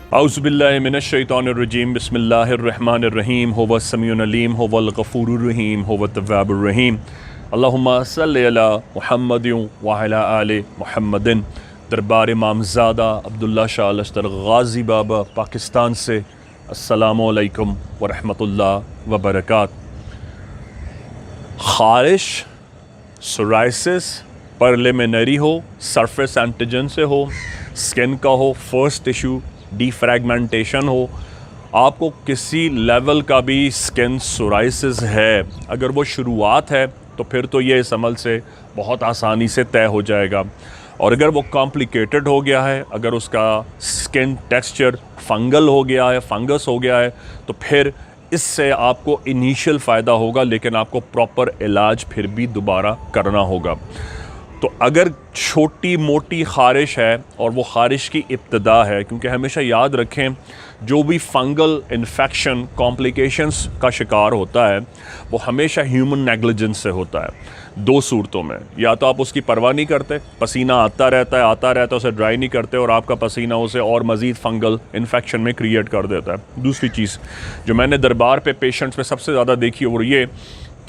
औज़ुबिल्लाहि मिनश्शैतानिर्रजीम बिस्मिल्लाहिर्रहमानिर्रहीम हुवस समीउल अलीम हुवल गफूरुर रहीम हुवत तव्वाबुर रहीम अल्लाहुम्मा सल्लि अला मुहम्मदिन व अला आलि मुहम्मदिन। दरबार इमामज़ादा अब्दुल्ला शाह लश्तर गाज़ी बाबा पाकिस्तान से अस्सलामु अलैकुम व रहमतुल्लाह व बरकात। ख़ारिश, सोराइसिस प्रिलिमिनरी हो, सरफेस एंटीजन से हो, स्किन का हो, फर्स्ट टिश्यू डिफ्रैगमेंटेशन हो, आपको किसी लेवल का भी स्किन सोराइसिस है, अगर वो शुरुआत है तो फिर तो ये इस अमल से बहुत आसानी से तय हो जाएगा। और अगर वो कॉम्प्लिकेटेड हो गया है, अगर उसका स्किन टेक्सचर फंगल हो गया है, फंगस हो गया है, तो फिर इससे आपको इनिशियल फ़ायदा होगा, लेकिन आपको प्रॉपर इलाज फिर भी दोबारा करना होगा। तो अगर छोटी मोटी ख़ारिश है और वो ख़ारिश की इब्तिदा है, क्योंकि हमेशा याद रखें जो भी फंगल इन्फेक्शन कॉम्प्लिकेशंस का शिकार होता है वो हमेशा ह्यूमन नेग्लिजेंस से होता है। दो सूरतों में, या तो आप उसकी परवाह नहीं करते, पसीना आता रहता है, उसे ड्राई नहीं करते और आपका पसीना उसे और मज़ीद फंगल इन्फेक्शन में क्रिएट कर देता है। दूसरी चीज़ जो मैंने दरबार पे पेशेंट्स में सबसे ज़्यादा देखी है वो ये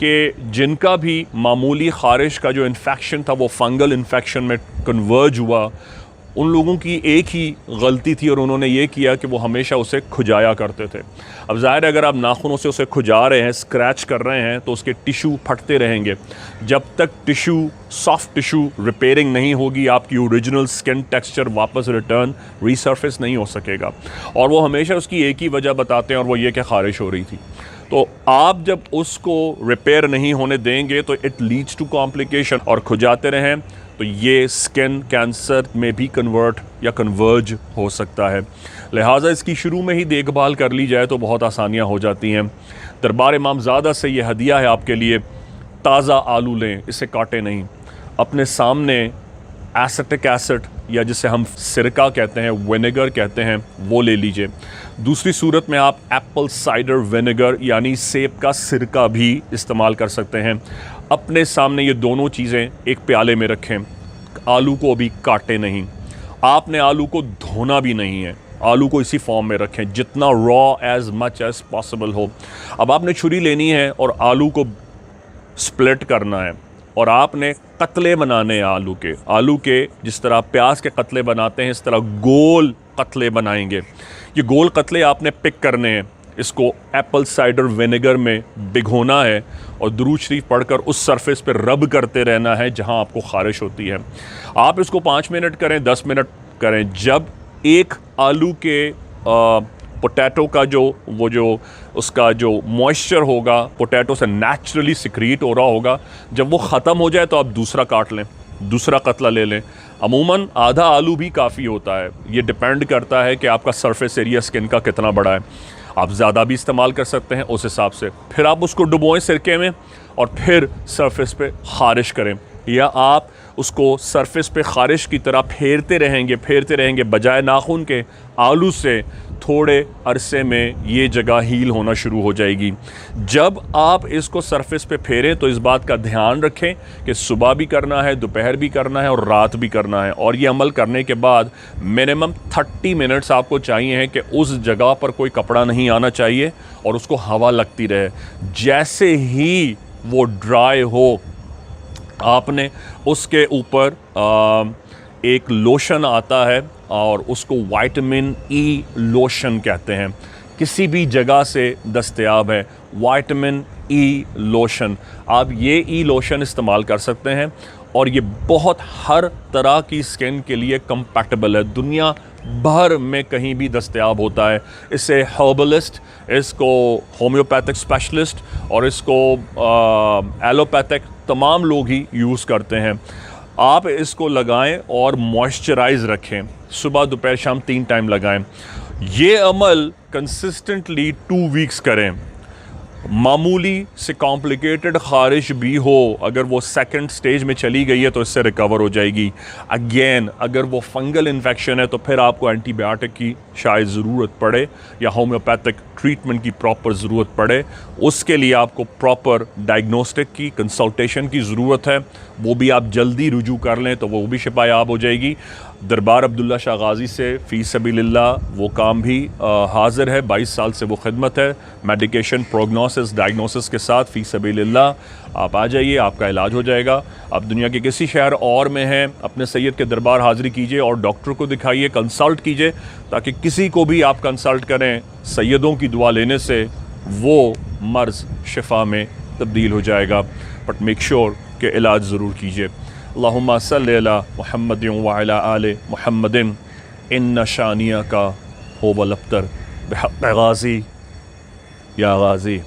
कि जिनका भी मामूली ख़ारिश का जो इन्फेक्शन था वो फंगल इन्फेक्शन में कन्वर्ज हुआ, उन लोगों की एक ही गलती थी और उन्होंने ये किया कि वो हमेशा उसे खुजाया करते थे। अब ज़ाहिर है अगर आप नाखूनों से उसे खुजा रहे हैं, स्क्रैच कर रहे हैं, तो उसके टिश्यू फटते रहेंगे। जब तक टिश्यू सॉफ्ट टिश्यू रिपेयरिंग नहीं होगी, आपकी ओरिजिनल स्किन टेक्सचर वापस रिटर्न रीसर्फेस नहीं हो सकेगा। और वो हमेशा उसकी एक ही वजह बताते हैं और वो ये कि ख़ारिश हो रही थी। तो आप जब उसको रिपेयर नहीं होने देंगे तो इट लीड्स टू कॉम्प्लिकेशन, और खुजाते रहें तो ये स्किन कैंसर में भी कन्वर्ट या कन्वर्ज हो सकता है। लिहाजा इसकी शुरू में ही देखभाल कर ली जाए तो बहुत आसानियाँ हो जाती हैं। दरबार इमामज़ादा से ये हदिया है आपके लिए, ताज़ा आलू लें, इसे काटें नहीं, अपने सामने एसिटिक एसिड या जिसे हम सिरका कहते हैं, विनेगर कहते हैं, वो ले लीजिए। दूसरी सूरत में आप एप्पल साइडर विनेगर यानी सेब का सिरका भी इस्तेमाल कर सकते हैं। अपने सामने ये दोनों चीज़ें एक प्याले में रखें, आलू को भी काटें नहीं, आपने आलू को धोना भी नहीं है, आलू को इसी फॉर्म में रखें जितना raw as much as possible हो। अब आपने छुरी लेनी है और आलू को स्प्लिट करना है और आपने कतले बनाने हैं आलू के जिस तरह प्याज के कतले बनाते हैं इस तरह गोल कतले बनाएंगे। ये गोल कतले आपने पिक करने हैं, इसको एप्पल साइडर विनेगर में भिगोना है और दुरूद शरीफ पढ़कर उस सरफेस पर रब करते रहना है जहां आपको ख़ारिश होती है। आप इसको 5 मिनट करें, 10 मिनट करें। जब एक आलू के पोटैटो का जो उसका जो मॉइस्चर होगा पोटैटो से नेचुरली सिक्रीट हो रहा होगा, जब वो ख़त्म हो जाए तो आप दूसरा काट लें, दूसरा कतला ले लें। अमूमन आधा आलू भी काफ़ी होता है, ये डिपेंड करता है कि आपका सरफेस एरिया स्किन का कितना बड़ा है। आप ज़्यादा भी इस्तेमाल कर सकते हैं उस हिसाब से। फिर आप उसको डुबोएं सिरके में और फिर सरफेस पे ख़ारिश करें, या आप उसको सरफेस पे ख़ारिश की तरह फेरते रहेंगे बजाय नाखून के। आलू से थोड़े अरसे में ये जगह हील होना शुरू हो जाएगी। जब आप इसको सरफेस पे फेरें तो इस बात का ध्यान रखें कि सुबह भी करना है, दोपहर भी करना है और रात भी करना है। और ये अमल करने के बाद मिनिमम 30 मिनट्स आपको चाहिए है कि उस जगह पर कोई कपड़ा नहीं आना चाहिए और उसको हवा लगती रहे। जैसे ही वो ड्राई हो, आपने उसके ऊपर एक लोशन आता है और उसको विटामिन ई लोशन कहते हैं, किसी भी जगह से दस्तयाब है विटामिन ई लोशन। आप ये ई लोशन इस्तेमाल कर सकते हैं और ये बहुत हर तरह की स्किन के लिए कंपैटिबल है, दुनिया भर में कहीं भी दस्तयाब होता है। इसे हर्बलिस्ट, इसको होम्योपैथिक स्पेशलिस्ट और इसको एलोपैथिक तमाम लोग ही यूज़ करते हैं। आप इसको लगाएं और मॉइस्चराइज़ रखें, सुबह दोपहर शाम 3 टाइम लगाएं। ये अमल कंसिस्टेंटली 2 वीक्स करें। मामूली से कॉम्प्लिकेटेड ख़ारिश भी हो, अगर वो सेकंड स्टेज में चली गई है तो इससे रिकवर हो जाएगी। अगेन अगर वो फंगल इन्फेक्शन है तो फिर आपको एंटीबायोटिक की शायद ज़रूरत पड़े या होम्योपैथिक ट्रीटमेंट की प्रॉपर ज़रूरत पड़े। उसके लिए आपको प्रॉपर डायग्नोस्टिक की कंसल्टेशन की ज़रूरत है, वो भी आप जल्दी रुजू कर लें तो वो भी शिफायाब हो जाएगी। दरबार अब्दुल्ला शाह गाज़ी से फ़ी सबीलिल्लाह वो काम भी हाज़िर है, 22 साल से वो खिदमत है, मेडिकेशन प्रोग्नोसिस डायग्नोसिस के साथ फ़ी सबीलिल्लाह आप आ जाइए, आपका इलाज हो जाएगा। आप दुनिया के किसी शहर और में हैं, अपने सैयद के दरबार हाज़िरी कीजिए और डॉक्टर को दिखाइए, कंसल्ट कीजिए, ताकि किसी को भी आप कंसल्ट करें सैयदों की दुआ लेने से वो मर्ज़ शिफा में तब्दील हो जाएगा। बट मेक श्योर कि इलाज ज़रूर कीजिए। अल्लाहुम्मा सल्लि अला मुहम्मदिन व अला आले मुहम्मदिन इन्न शानिया का हुवल अब्तर बिहक़्क़ि गाज़ी या गाज़ी।